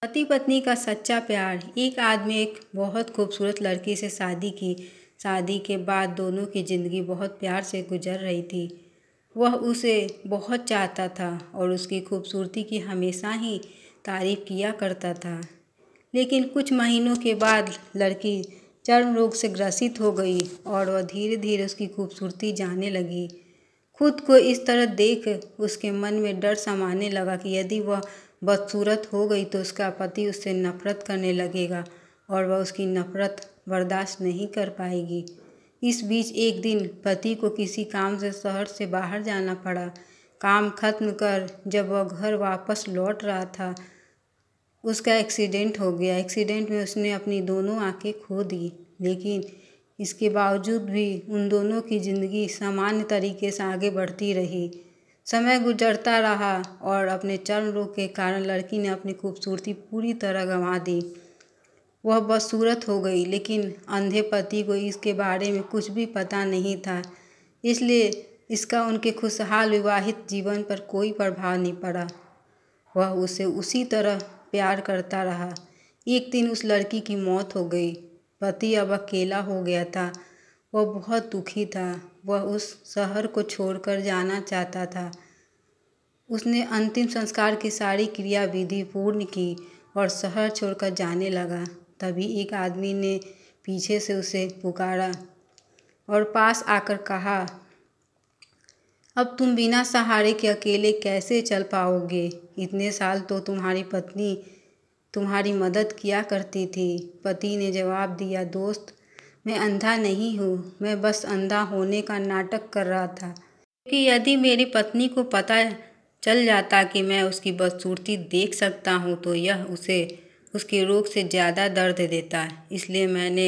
पति पत्नी का सच्चा प्यार। एक आदमी एक बहुत खूबसूरत लड़की से शादी की। शादी के बाद दोनों की ज़िंदगी बहुत प्यार से गुजर रही थी। वह उसे बहुत चाहता था और उसकी खूबसूरती की हमेशा ही तारीफ़ किया करता था। लेकिन कुछ महीनों के बाद लड़की चर्म रोग से ग्रसित हो गई और वह धीरे धीरे उसकी खूबसूरती जाने लगी। खुद को इस तरह देख उसके मन में डर समाने लगा कि यदि वह बदसूरत हो गई तो उसका पति उससे नफरत करने लगेगा और वह उसकी नफरत बर्दाश्त नहीं कर पाएगी। इस बीच एक दिन पति को किसी काम से शहर से बाहर जाना पड़ा। काम खत्म कर जब वह घर वापस लौट रहा था, उसका एक्सीडेंट हो गया। एक्सीडेंट में उसने अपनी दोनों आंखें खो दी, लेकिन इसके बावजूद भी उन दोनों की ज़िंदगी सामान्य तरीके से आगे बढ़ती रही। समय गुजरता रहा और अपने चर्म रोग के कारण लड़की ने अपनी खूबसूरती पूरी तरह गंवा दी। वह बदसूरत हो गई, लेकिन अंधे पति को इसके बारे में कुछ भी पता नहीं था, इसलिए इसका उनके खुशहाल विवाहित जीवन पर कोई प्रभाव नहीं पड़ा। वह उसे उसी तरह प्यार करता रहा। एक दिन उस लड़की की मौत हो गई। पति अब अकेला हो गया था। वह बहुत दुखी था। वह उस शहर को छोड़कर जाना चाहता था। उसने अंतिम संस्कार की सारी क्रिया विधि पूर्ण की और शहर छोड़कर जाने लगा। तभी एक आदमी ने पीछे से उसे पुकारा और पास आकर कहा, अब तुम बिना सहारे के अकेले कैसे चल पाओगे? इतने साल तो तुम्हारी पत्नी तुम्हारी मदद किया करती थी। पति ने जवाब दिया, दोस्त, मैं अंधा नहीं हूँ, मैं बस अंधा होने का नाटक कर रहा था। क्योंकि यदि मेरी पत्नी को पता चल जाता कि मैं उसकी बदसूरती देख सकता हूँ तो यह उसे उसके रोग से ज़्यादा दर्द देता। इसलिए मैंने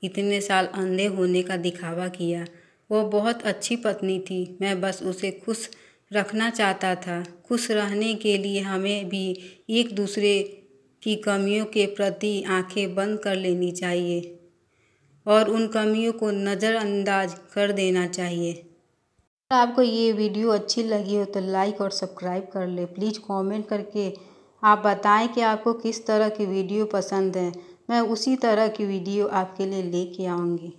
इतने साल अंधे होने का दिखावा किया। वह बहुत अच्छी पत्नी थी, मैं बस उसे खुश रखना चाहता था। खुश रहने के लिए हमें भी एक दूसरे की कमियों के प्रति आंखें बंद कर लेनी चाहिए और उन कमियों को नज़रअंदाज कर देना चाहिए। अगर आपको ये वीडियो अच्छी लगी हो तो लाइक और सब्सक्राइब कर ले। प्लीज़ कमेंट करके आप बताएं कि आपको किस तरह की वीडियो पसंद है। मैं उसी तरह की वीडियो आपके लिए लेके आऊँगी।